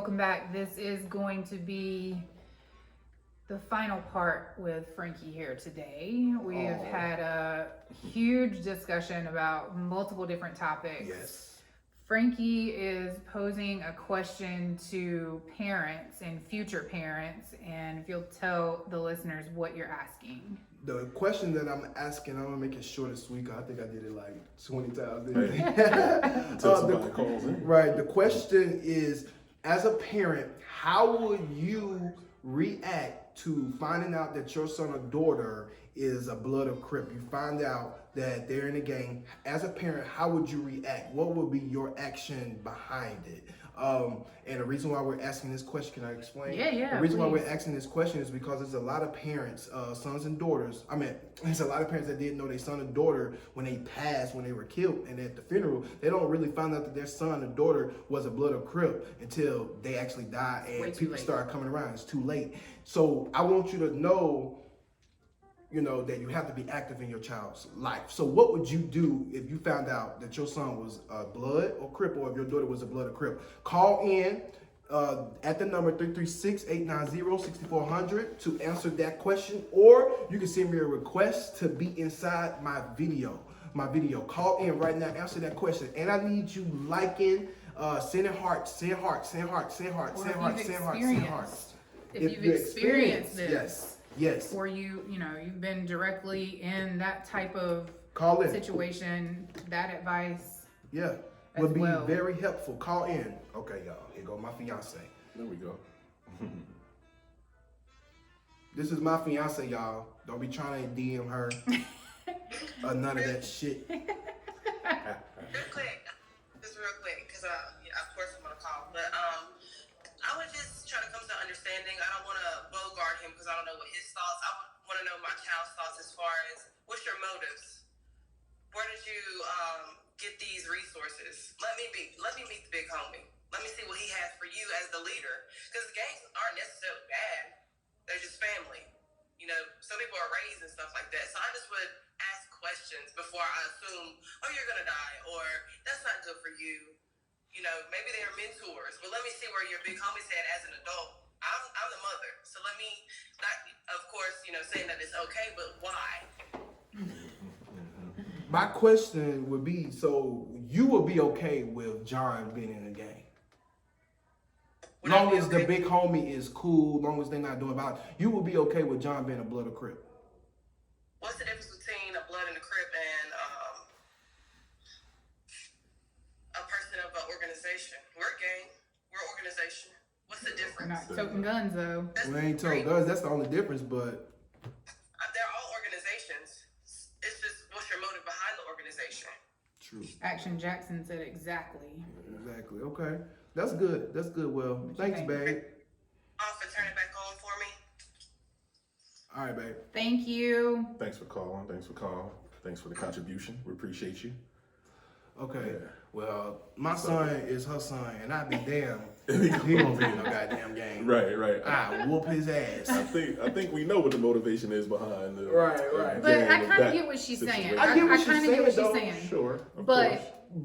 welcome back. This is going to be the final part with Frankie here today. We have had a huge discussion about multiple different topics. Yes. Frankie is posing a question to parents and future parents, and if you'll tell the listeners what you're asking. The question that I'm asking, I'm gonna make it short and sweet. 'Cause I think I did it like 20 times. Until somebody calls in. Right. The question is, as a parent, how would you react to finding out that your son or daughter is a blood or crip? You find out that they're in a gang. As a parent, how would you react? What would be your action behind it? And the reason why we're asking this question, can I explain? Yeah. The reason why please. we're asking this question is because there's a lot of parents, sons and daughters. There's a lot of parents that didn't know their son and daughter when they passed, when they were killed, and at the funeral, they don't really find out that their son or daughter was a blood or crip until they actually die and people start coming around. It's too late. So I want you to know, that you have to be active in your child's life. So what would you do if you found out that your son was a blood or crip, or if your daughter was a blood or crip? Call in at the number 336-890-6400 to answer that question, or you can send me a request to be inside my video. Call in right now, answer that question, and I need you liking, sending hearts, send hearts, send hearts, send hearts, send hearts, send hearts, send hearts. If you've experienced this. Yes. Or you've been directly in that type of Call in. situation, that advice. Yeah, would be very helpful. Call in. Okay, y'all. Here go my fiance. There we go. This is my fiance, y'all. Don't be trying to DM her. None of that shit. Real quick, because of course I'm gonna call, but I would just try to come to an understanding. I don't want to bogart him because I don't know what his thoughts. I want to know my child's thoughts as far as what's your motives. Where did you get these resources? Let me meet the big homie. Let me see what he has for you as the leader. Because gangs aren't necessarily bad. They're just family. Some people are raised and stuff like that. So I just would ask questions before I assume, oh, you're going to die, or that's not good for you. Maybe they are mentors, but let me see where your big homie said as an adult. I'm the mother. So let me, not, of course, saying that it's okay, but why? My question would be, so you would be okay with John being in a gang? Long as the big homie is cool, long as they're not doing violence, you would be okay with John being a blood or crip? What's the difference between a blood and a crip and a person of an organization? We're a gang. We're an organization. What's the difference? We're not toting guns, though. We ain't toting guns. That's the only difference, but... They're all organizations. It's just what's your motive behind the organization. True. Action Jackson said exactly. Exactly. Okay. That's good. Well, thanks, babe. Off and turn it back on for me. All right, babe. Thank you. Thanks for calling. Thanks for the contribution. We appreciate you. Okay. Yeah. Well, my son is her son, and I be damn. He won't be in no goddamn game. Right. I whoop his ass. I think we know what the motivation is behind the Right. But I gang kind of of get what she's saying. situation. I get what she's kind of get what she's saying, saying. Sure, of But course.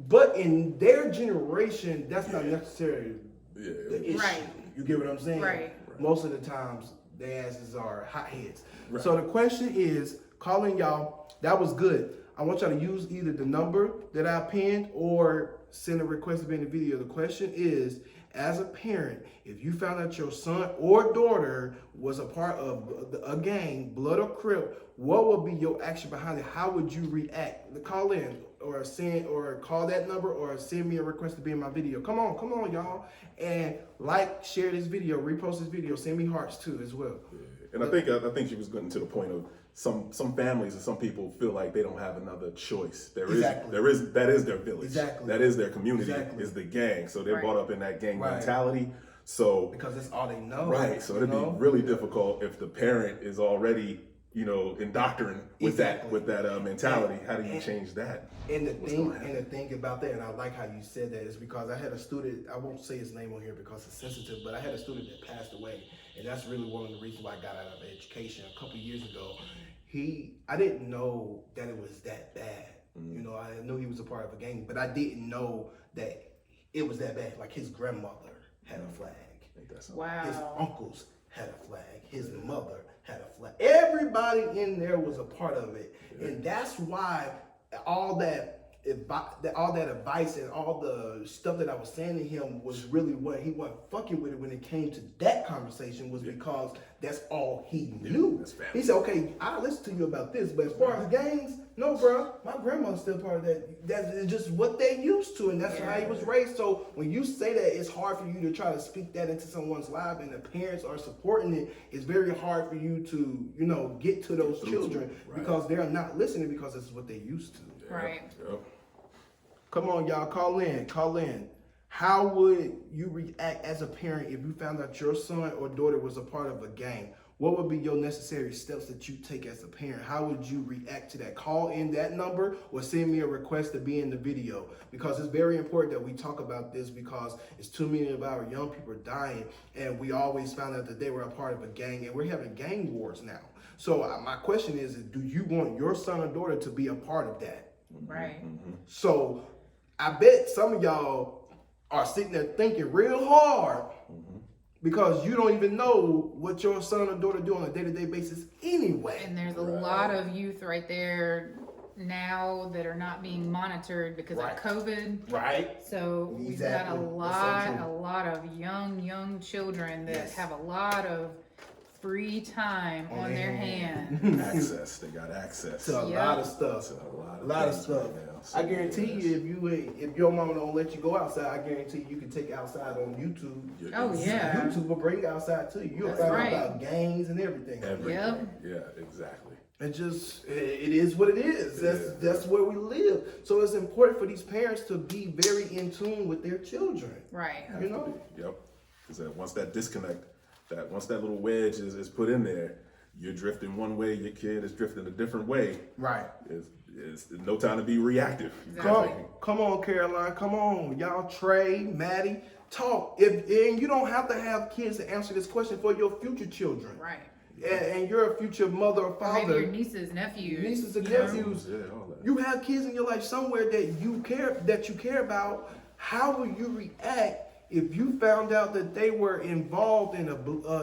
But in their generation, that's not necessarily the issue. Right. You get what I'm saying? Right. Most of the times, their asses are hotheads. Right. So the question is, calling y'all, that was good. I want y'all to use either the number that I pinned or send a request to be in the video. The question is, as a parent, if you found out your son or daughter was a part of a gang, blood or crip, what would be your action behind it? How would you react? Call in or call that number or send me a request to be in my video. Come on, y'all. And share this video, repost this video, send me hearts too as well. And I think she was getting to the point of some families and some people feel like they don't have another choice. That is their village. Exactly. That is their community. Exactly. Is the gang. So they're brought up in that gang Right. mentality. So Because that's all they know. right. So it'd be really difficult if the parent is already indoctrined with that mentality. How do you change that? And the thing about that, and I like how you said that, is because I had a student, I won't say his name on here because it's sensitive, but I had a student that passed away, and that's really one of the reasons why I got out of education a couple years ago. I didn't know that it was that bad. Mm-hmm. I knew he was a part of a gang, but I didn't know that it was that bad. Like his grandmother had a flag. Wow. His uncles had a flag. His mother had a flag. Everybody in there was a part of it. And that's why all that advice and all the stuff that I was saying to him was really what he wasn't fucking with it when it came to that conversation was because that's all he knew. He said, okay, I'll listen to you about this, but as far as gangs, no, bro, my grandmother's still part of that. That's just what they used to, and that's how he was raised. So when you say that, it's hard for you to try to speak that into someone's life, and the parents are supporting it. It's very hard for you to, get to those children because they're not listening because this is what they used to. Right. Yep. Come on, y'all, call in. How would you react as a parent if you found out your son or daughter was a part of a gang? What would be your necessary steps that you take as a parent? How would you react to that? Call in that number or send me a request to be in the video, because it's very important that we talk about this because it's too many of our young people dying, and we always found out that they were a part of a gang, and we're having gang wars now. So my question is, do you want your son or daughter to be a part of that? Right. So I bet some of y'all are sitting there thinking real hard because you don't even know what your son or daughter do on a day-to-day basis anyway. And there's a lot of youth right there now that are not being monitored because of COVID. Right. So we've got a lot of young children that have a lot of free time on their hands. They got access to a lot of stuff. A lot of stuff. I guarantee you, if your mama don't let you go outside, I guarantee you can take outside on YouTube. Oh yeah. YouTube will bring you outside too. You'll find out about gangs and everything. Yep. Yeah, exactly. It is what it is. That's where we live. So it's important for these parents to be very in tune with their children. Right. You know? Yep. Because once that disconnect, once that little wedge is put in there, you're drifting one way, your kid is drifting a different way. Right. It's no time to be reactive. Exactly. Come on, Caroline. Come on. Y'all, Trey, Maddie, talk. And you don't have to have kids to answer this question for your future children. Right. And you're a future mother or father. Or maybe your nieces, nephews. And nephews. All that. You have kids in your life somewhere that you care about. How will you react if you found out that they were involved in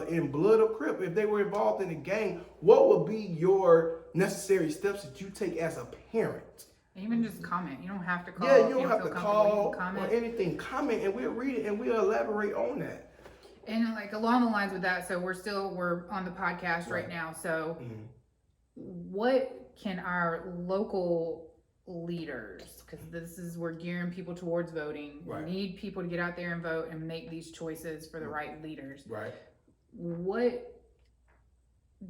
in blood or crip? If they were involved in a gang, what would be your necessary steps that you take as a parent? Even just comment. You don't have to call. Yeah, you don't have to feel call comment. or anything. Comment, and we'll read it and we'll elaborate on that. And like along the lines with that, so we're on the podcast right now. So what can our local leaders, because we're gearing people towards voting. Right. We need people to get out there and vote and make these choices for the right leaders. Right. What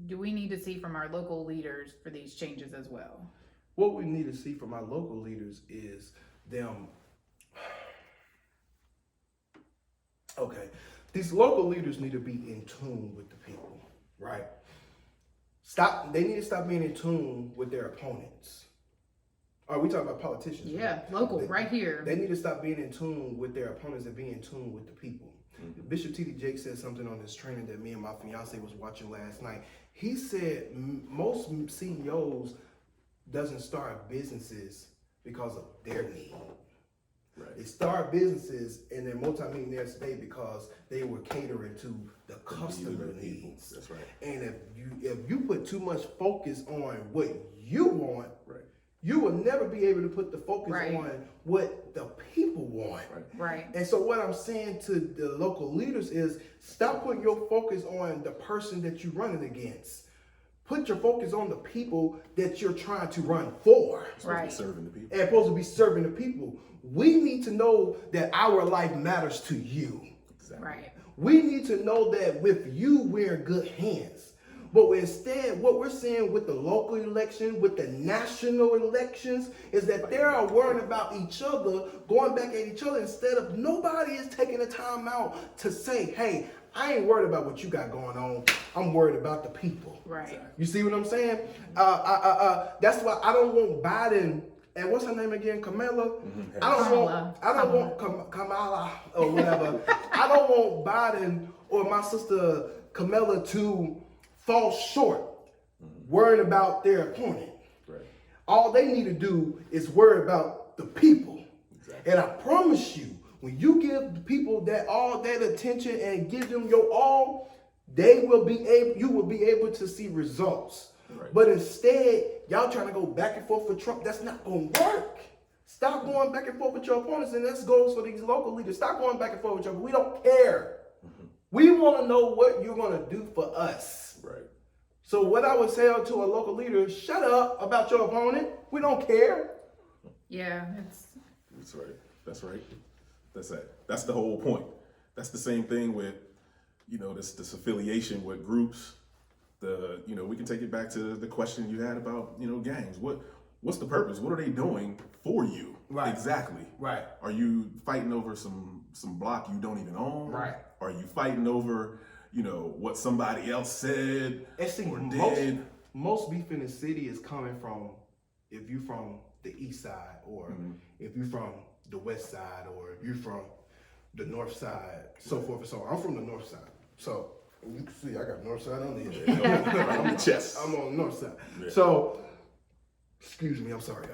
do we need to see from our local leaders for these changes as well? What we need to see from our local leaders is them. Okay. These local leaders need to be in tune with the people, right? They need to stop being in tune with their opponents. Are we talking about politicians? Yeah, right? Local, right here. They need to stop being in tune with their opponents and be in tune with the people. Bishop T.D. Jakes said something on this training that me and my fiance was watching last night. He said most CEOs doesn't start businesses because of their need. Right. They start businesses and they're multimillionaires today because they were catering to the customer needs. That's right. And if you put too much focus on what you want, you will never be able to put the focus on what the people want. Right. And so what I'm saying to the local leaders is stop putting your focus on the person that you're running against. Put your focus on the people that you're trying to run for. Right. Serving the people. And supposed to be serving the people. We need to know that our life matters to you. Exactly. Right. We need to know that with you, we're in good hands. But instead, what we're seeing with the local election, with the national elections, is that they are worrying about each other, going back at each other, instead of nobody is taking the time out to say, hey, I ain't worried about what you got going on. I'm worried about the people. Right. You see what I'm saying? That's why I don't want Biden. And what's her name again? Kamala? I don't want Kamala or whatever. I don't want Biden or my sister Kamala to fall short worrying about their opponent. Right. All they need to do is worry about the people. Exactly. And I promise you, When you give the people that all that attention and give them your all, you will be able to see results. Right. But instead, y'all trying to go back and forth with Trump. That's not gonna work. Stop going back and forth with your opponents, and this goes for these local leaders. Stop going back and forth with your. We don't care. We want to know what you're gonna do for us. Right. So what I would say to a local leader is, shut up about your opponent. We don't care. Yeah, That's right. That's right. That's it. That's the whole point. That's the same thing with, this affiliation with groups. We can take it back to the question you had about, gangs. What's the purpose? What are they doing for you? Right. Exactly. Right. Are you fighting over some block you don't even own? Right. Are you fighting over, what somebody else said And see, or did? most beef in the city is coming from, if you're from the east side, or if you're from the west side, or if you're from the north side, so forth and so on. I'm from the north side. So you can see I got north side on the Right on the chest. I'm on the north side. Yeah. So, excuse me, I'm sorry,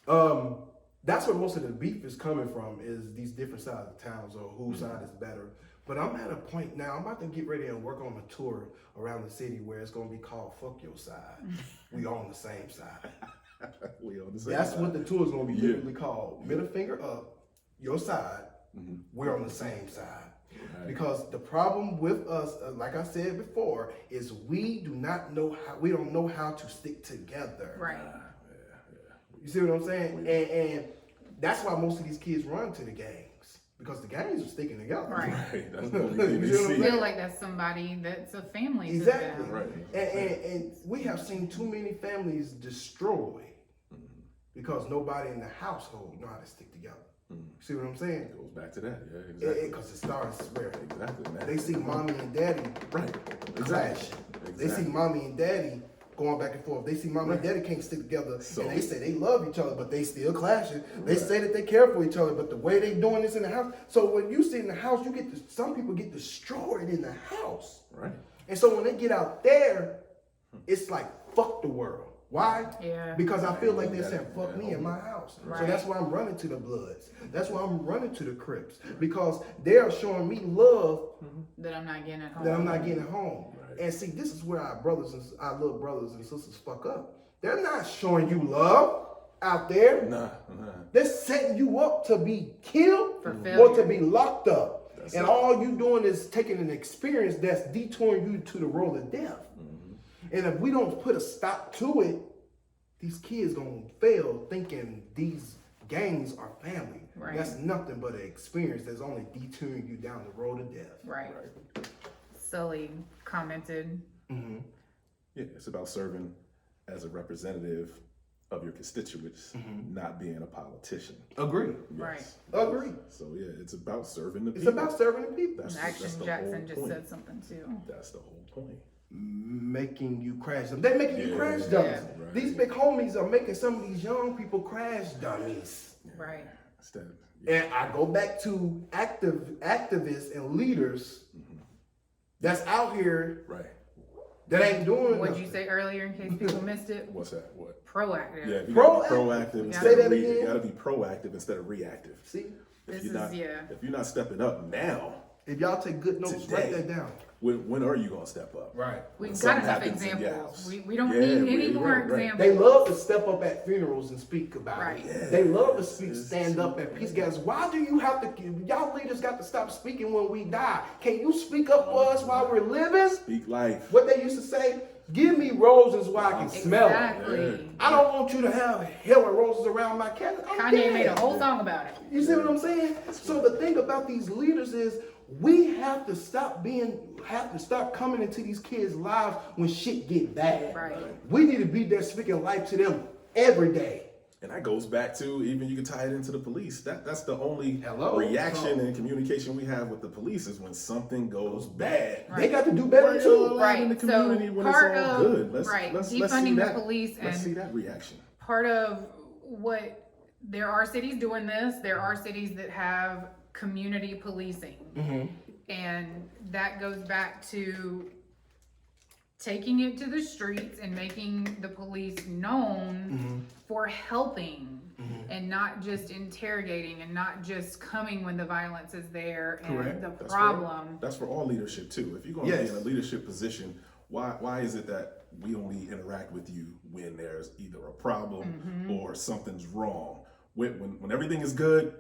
y'all. That's where most of the beef is coming from, is these different sides of towns, or whose side is better. But I'm at a point now, I'm about to get ready and work on a tour around the city where it's going to be called Fuck Your Side. We on the same side. We on the same That's side. what the tour is going to be Yeah. literally called. Middle finger up, your side, we're on the same side. Right. Because the problem with us, like I said before, is we don't know how to stick together. right. You see what I'm saying? And that's why most of these kids run to the gangs, because the gangs are sticking together. Right. Right. That's the only thing You they see what I'm see. I feel like that's somebody that's a family. to Exactly. them. Right. And we have seen too many families destroyed because nobody in the household know how to stick together. See what I'm saying? It goes back to that. Yeah, exactly. Because it starts where Exactly, man. they see mommy and daddy Right. clash. Exactly. They see mommy and daddy going back and forth. They see mommy and daddy can't stick together, So- and they say they love each other, but they still clashing. They say that they care for each other, but the way they doing this in the house. So when you see in the house, some people get destroyed in the house. Right. And so when they get out there, it's like, fuck the world. Why? Yeah. Because I feel like they're Yeah. saying, fuck me in my house. So Right. that's why I'm running to the Bloods. That's why I'm running to the Crips. Because they are showing me love That I'm not getting at home. that I'm not getting at home. Right. And see, this is where our little brothers and sisters fuck up. They're not showing you love out there. Nah. They're setting you up to be killed For or failure. to be locked up. That's and it. all you doing is taking an experience that's detouring you to the road of death. And if we don't put a stop to it, these kids gonna fail thinking these gangs are family. Right. That's nothing but an experience that's only detouring you down the road of death. Right. Sully commented. Yeah, it's about serving as a representative of your constituents, not being a politician. Agree. Right. Agree. So yeah, it's about serving the It's people. about serving the people. That's Action the Jackson whole just point. said something too. That's the whole point. Making you crash them. They're making you Yeah, crash yeah, dummies. right. These big homies are making some of these young people crash dummies. Right. Instead, And I go back to activists and leaders that's out here right. that ain't doing What'd nothing. you say earlier in case people missed it? What's that? What? Proactive. Yeah, you gotta be Proactive. proactive instead Say of that again. You gotta be proactive instead of reactive. See, This If is, you're not, yeah. if you're not stepping up now, if y'all take good notes, write Today. that down. when are you gonna step up? Right. We've When got something enough happens in your examples. house. We don't Yeah, need any right, more right. examples. They love to step up at funerals and speak about Right. it. Yeah. They love to speak, It's stand up at peace gatherings. Why do you have to? Y'all leaders got to stop speaking when we die. Can you speak up for us while we're living? Speak life. What they used to say: "Give me roses while I can smell them." Exactly. I don't want you to have hell of roses around my cabin. I'm Kanye dead. made a whole song about it. You see what I'm saying? So the thing about these leaders is we have to stop coming into these kids' lives when shit get bad. Right. We need to be there speaking life to them every day. And that goes back to, even you can tie it into the police. That's the only Hello? reaction and communication we have with the police is when something goes bad. They got to do better too. Right. In the So community when it's part all of- good. Let's see defunding the that. police Let's and- see that reaction. Part of what there are cities doing this. There are cities that have community policing. And that goes back to taking it to the streets and making the police known for helping and not just interrogating and not just coming when the violence is there and Correct. the That's problem. That's for all leadership too. If you're going to be in a leadership position, why is it that we only interact with you when there's either a problem or something's wrong? When everything is good,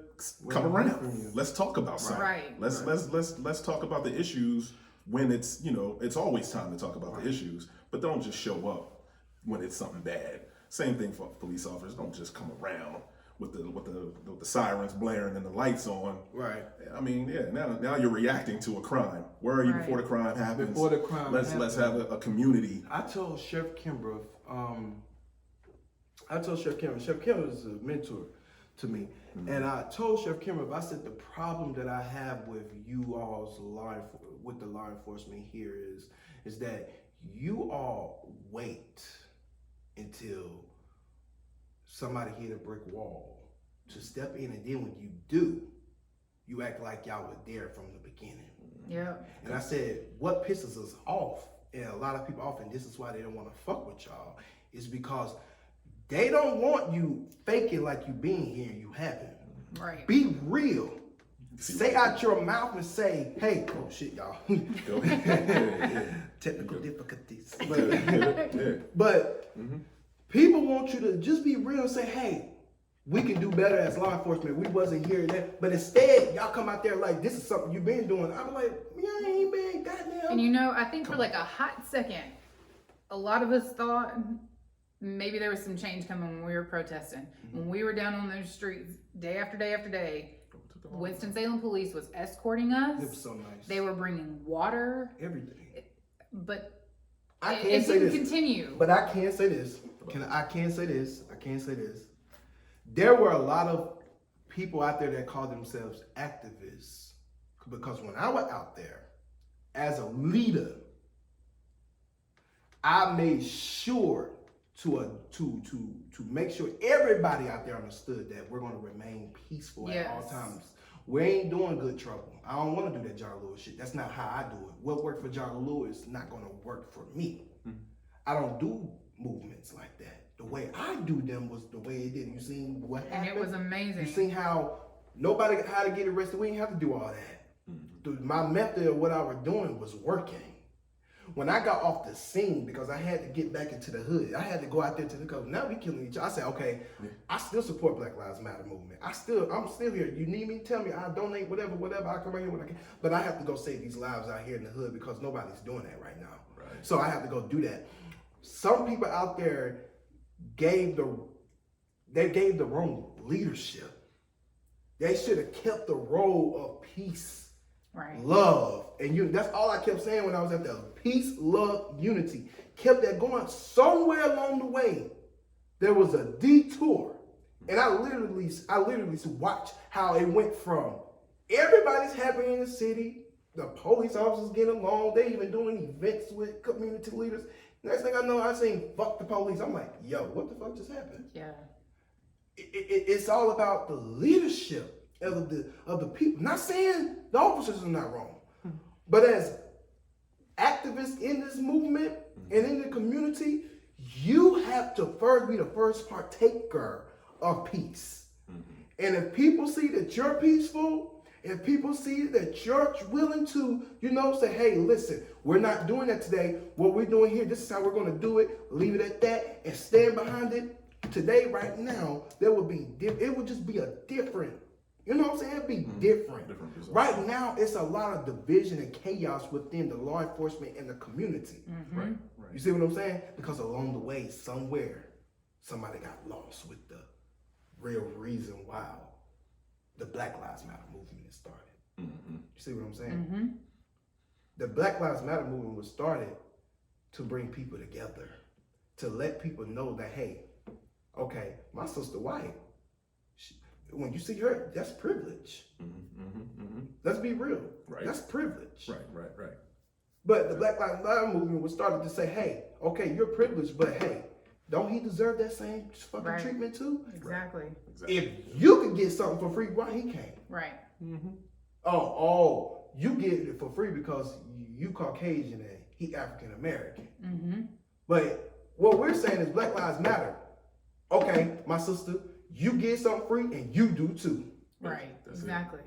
come around. Let's talk about something. Right. Let's talk about the issues when it's, it's always time to talk about the issues, but don't just show up when it's something bad. Same thing for police officers. Don't just come around with the sirens blaring and the lights on. Right. I mean, now you're reacting to a crime. Where are you before the crime happens? Before the crime let's have a community. I told Chef Kimbrough, Chef Kimbrough is a mentor to me. And I told Chef Kimbrough, I said, the problem that I have with you all's with the law enforcement here is that you all wait until somebody hit a brick wall to step in, and then when you do, you act like y'all were there from the beginning. Yeah. And I said, what pisses us off, and a lot of people off, and this is why they don't want to fuck with y'all, is because they don't want you faking like you been here and you haven't. Right. Be real. Say out your mouth and say, hey, oh shit, y'all. Go ahead. Technical difficulties. Yeah. But people want you to just be real and say, hey, we can do better as law enforcement. We wasn't here then. But instead, y'all come out there like, this is something you've been doing. I'm like, yeah, I ain't been goddamn. And I think for like a hot second, a lot of us thought maybe there was some change coming when we were protesting. When we were down on those streets day after day after day, Winston-Salem police was escorting us. It was so nice. They were bringing water. Everything. But I can't it say didn't this. continue. But I can say this. I can say this. There were a lot of people out there that call themselves activists, because when I was out there as a leader, I made sure to make sure everybody out there understood that we're going to remain peaceful at all times. We ain't doing good trouble. I don't want to do that John Lewis shit. That's not how I do it. What worked for John Lewis is not going to work for me. I don't do movements like that. The way I do them was the way it did. You seen what happened? And it was amazing. You seen how nobody had to get arrested. We didn't have to do all that. My method of what I was doing was working. When I got off the scene, because I had to get back into the hood, I had to go out there to the coast. Now we killing each other. I said, okay, I still support Black Lives Matter movement. I'm still here. You need me? Tell me. I donate whatever. I come right here when I can. But I have to go save these lives out here in the hood because nobody's doing that right now. Right. So I have to go do that. Some people out there gave the wrong leadership. They should have kept the role of peace, love, and unity. That's all I kept saying when I was at the peace, love, unity. Kept that going. Somewhere along the way, there was a detour, and I literally watched how it went from everybody's happy in the city, the police officers getting along, they even doing events with community leaders. Next thing I know, I seen fuck the police. I'm like, yo, what the fuck just happened? Yeah. It's all about the leadership of the people. Not saying the officers are not wrong, but as activists in this movement and in the community, you have to first be the first partaker of peace. And if people see that you're peaceful, if people see that you're willing to, say, hey, listen, we're not doing that today. What we're doing here, this is how we're going to do it. Leave it at that and stand behind it. Today, right now, it would just be a different, it'd be different. Right now, it's a lot of division and chaos within the law enforcement and the community. Right. You see what I'm saying? Because along the way, somewhere, somebody got lost with the real reason why the Black Lives Matter movement is started. You see what I'm saying? The Black Lives Matter movement was started to bring people together, to let people know that, hey, okay, my sister white, when you see her, that's privilege. Let's be real. Right. That's privilege. Right. But the Black Lives Matter movement was started to say, hey, okay, you're privileged, but hey, don't he deserve that same fucking treatment too? Exactly. If you could get something for free, why he can't? Right. Oh, you get it for free because you Caucasian and he African American. But what we're saying is Black Lives Matter. Okay, my sister, you get something free and you do too. Right. That's it. Exactly.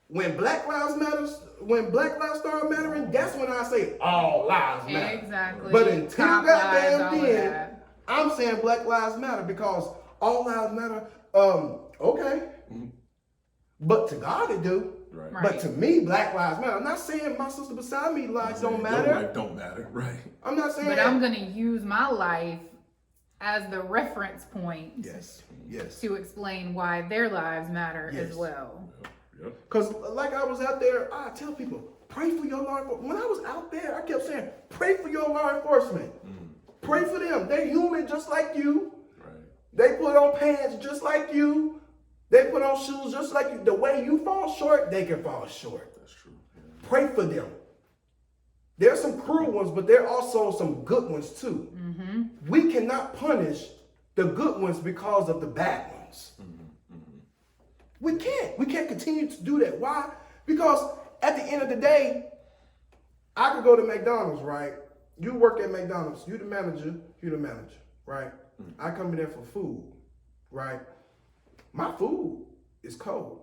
When Black Lives start mattering, that's when I say all lives matter. Exactly. But until Cop lives, goddamn all of then, that. I'm saying Black Lives Matter because all lives matter. Okay. But to God it do. Right. Right. But to me, Black Lives Matter. I'm not saying my sister beside me lives don't Your matter. life don't matter. Right. I'm not saying But I'm gonna use my life as the reference point Yes. Yes. to explain why their lives matter Yes. as well. Yep. Because like I was out there, I tell people, pray for your law enforcement. When I was out there, I kept saying, pray for your law enforcement. Pray for them. They're human just like you. Right. They put on pants just like you. They put on shoes just like you. The way you fall short, they can fall short. That's true. Yeah. Pray for them. There's some cruel ones, but there are also some good ones too. We cannot punish the good ones because of the bad ones. We can't. We can't continue to do that. Why? Because at the end of the day, I could go to McDonald's, right? You work at McDonald's. You the manager, right? I come in there for food, right? My food is cold.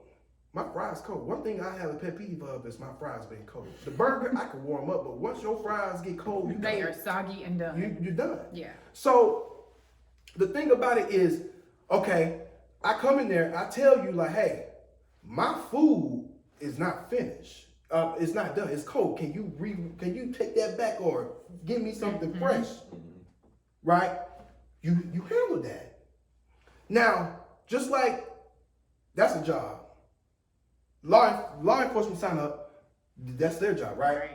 My fries cold. One thing I have a pet peeve of is my fries being cold. The burger, I can warm up, but once your fries get cold, you They done. are soggy and done. You're done. Yeah. So the thing about it is, okay, I come in there, I tell you like, hey, my food is not finished. It's not done. It's cold. Can you take that back or give me something fresh? Right? You handle that. Now, just like that's a job. Law enforcement sign up, that's their job, right? Right.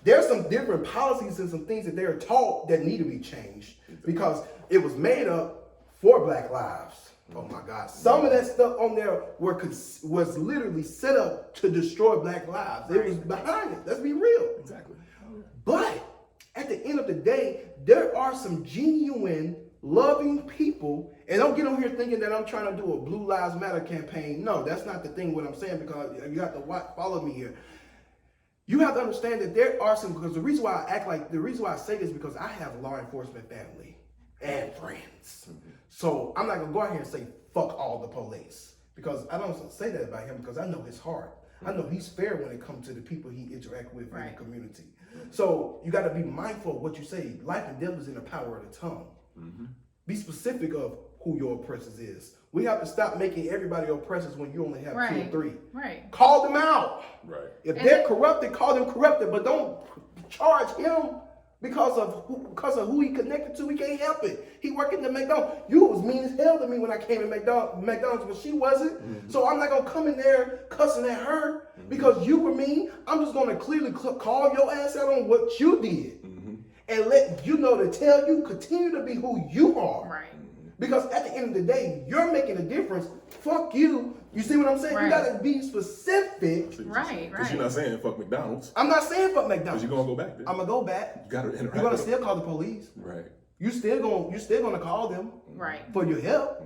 There's some different policies and some things that they're taught that need to be changed because it was made up for Black lives. Oh my God. Some of that stuff on there was literally set up to destroy Black lives. It was behind it. Let's be real. Exactly. But at the end of the day, there are some genuine, loving people. And don't get on here thinking that I'm trying to do a Blue Lives Matter campaign. No, that's not the thing what I'm saying, because you have to follow me here. You have to understand that there are some, because the reason why I say this because I have a law enforcement family and friends. So I'm not gonna go out here and say fuck all the police, because I don't say that about him because I know his heart. I know he's fair when it comes to the people he interact with in the community. So you got to be mindful of what you say. Life and death is in the power of the tongue. Be specific of who your oppressors is. We have to stop making everybody oppressors when you only have 2 or 3. Right. Call them out. Right. If they're corrupted, call them corrupted, but don't charge him because of who he connected to. He can't help it. He working at McDonald's. You was mean as hell to me when I came to McDonald's, but she wasn't. So I'm not gonna come in there cussing at her because you were mean. I'm just gonna clearly call your ass out on what you did and let you know to tell you continue to be who you are. Right. Because at the end of the day, you're making a difference. Fuck you. You see what I'm saying? You Right. gotta be specific. Right, Because you're not saying fuck McDonald's. I'm not saying fuck Because McDonald's. you're going to go back there. I'm gonna go back. You got to interact. You're gonna with still call the police. them. Right. You still gonna call them Right. for your help.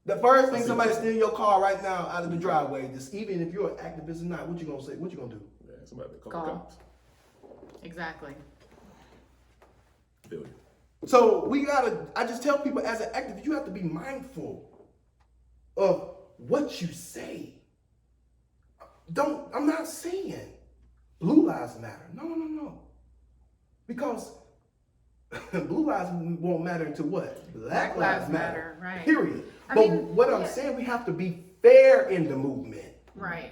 The first thing somebody steal your car right now out of the driveway, just even if you're an activist or not, what you gonna say? What you gonna do? Yeah, somebody call Call. the cops. Exactly. Feel you. So I just tell people as an activist, you have to be mindful of what you say. I'm not saying blue lives matter. No. Because blue lives won't matter until what? Black lives matter. Right. Period. I But mean, what I'm saying, we have to be fair in the movement. Right.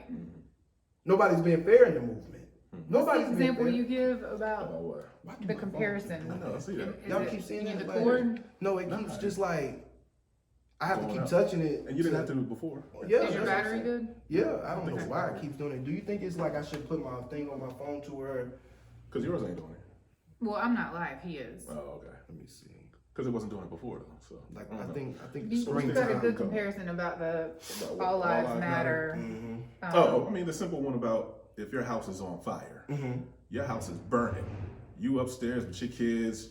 Nobody's being fair in the movement. Nobody's What's the being example fair. you give about About what? Why do the my comparison? phone- I know, I see that. Is Y'all it keep seeing in that? the Like- cord? No, it keeps just like, I have to Going keep out. touching it. And you didn't have to do it before. Yeah, Is your that's what I'm battery saying. good? Yeah, I don't know why it keeps doing it. Do you think it's like I should put my thing on my phone to where? Because yours ain't doing it. Well, I'm not live. He is. Oh, okay. Let me see. Because it wasn't doing it before, though. So, Like I I don't know. think the You screen got a time. good comparison about the About what? all lives matter. Mhm. Oh, I mean, the simple one about if your house is on fire, your house is burning. You upstairs with your kids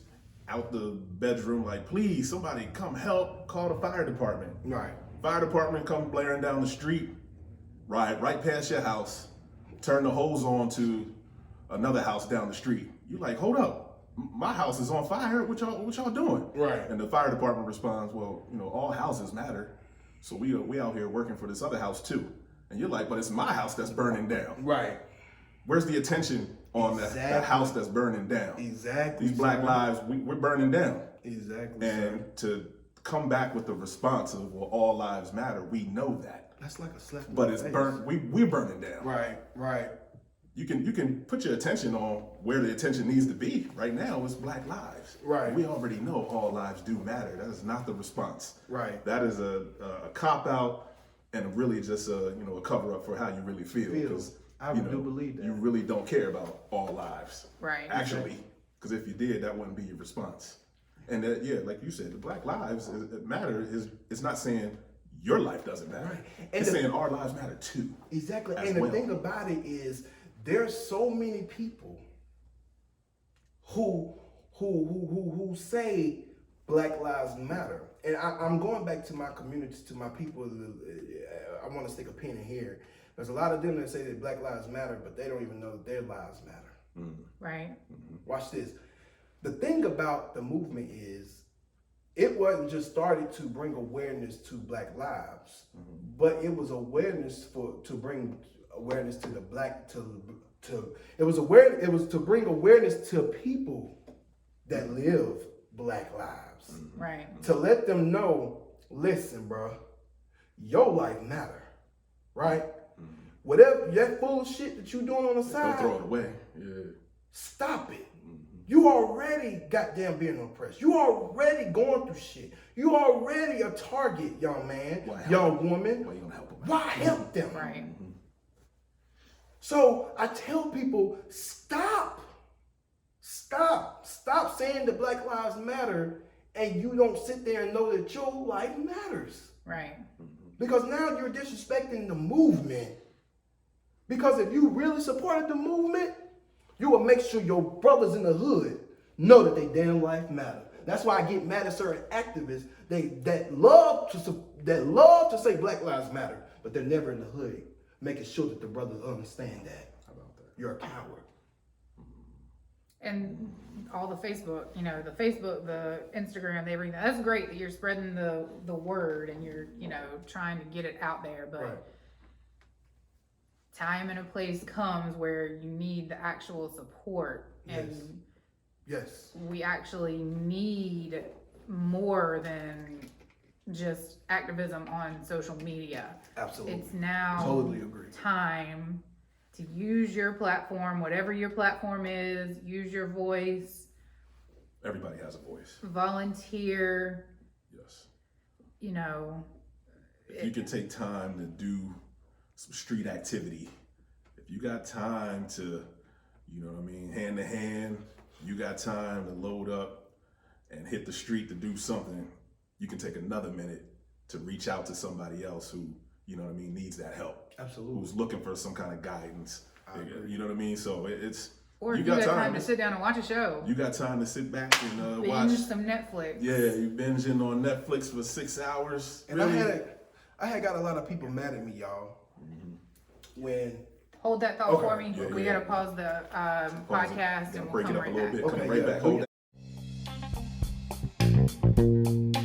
out the bedroom, like, please, somebody come help, call the fire department. Right. Fire department come blaring down the street, right past your house, turn the hose on to another house down the street. You like, hold up, my house is on fire. What y'all doing? Right. And the fire department responds, well, all houses matter. So we out here working for this other house too. And you're like, but it's my house that's burning down. Right. Where's the attention on that house that's burning down? Exactly. These black lives, we're burning down. Exactly. And to come back with the response of, well, all lives matter, we know that. That's like a slap. But it's burnt, we're burning down. Right. You can put your attention on where the attention needs to be. Right now, it's black lives. Right. We already know all lives do matter. That is not the response. Right. That is a cop out and really just a cover up for how you really feel. Because I do believe that. You really don't care about all lives. Right. Actually, because if you did, that wouldn't be your response. And like you said, the Black Lives Matter it's not saying your life doesn't matter. Right. And it's saying our lives matter too. Exactly. And the thing about it is there's so many people who say Black Lives Matter. And I'm going back to my community, to my people. I want to stick a pin in here. There's a lot of them that say that Black Lives Matter, but they don't even know that their lives matter. Mm-hmm. Right. Watch this. The thing about the movement is it wasn't just started to bring awareness to Black lives, but it was awareness to bring awareness to the black it was to bring awareness to people that live Black lives. Right. To let them know, listen, bro, your life matter, right? Whatever that full shit that you doing on the side, Don't throw it away. Yeah. stop it. You already goddamn being oppressed. You already going through shit. You already a target, young man, young woman. Why you don't help them? Why help them? Right. So I tell people, stop saying that Black Lives Matter and you don't sit there and know that your life matters. Right. Because now you're disrespecting the movement. Because if you really supported the movement, you will make sure your brothers in the hood know that they damn life matter. That's why I get mad at certain activists that love to say Black Lives Matter, but they're never in the hood, making sure that the brothers understand that. How about that? You're a coward. And all the Facebook, the Instagram, everything. That's great that you're spreading the word and you're, trying to get it out there. But time and a place comes where you need the actual support. And Yes. we actually need more than just activism on social media. Absolutely. It's now Totally agree. time to use your platform, whatever your platform is, use your voice, Everybody has a voice. volunteer, Yes. If you can take time to do some street activity, if you got time to, hand to hand, you got time to load up and hit the street to do something, you can take another minute to reach out to somebody else who, needs that help. Absolutely. Who's looking for some kind of guidance. You know what I mean? So it's, or if you got time to sit down and watch a show. You got time to sit back and watch binge some Netflix. Yeah, you binging on Netflix for 6 hours. And really? I had got a lot of people mad at me, y'all. When Hold that thought for me. Yeah, we gotta pause the podcast and we'll break come it up right a little back. bit. Come right back. Hold that.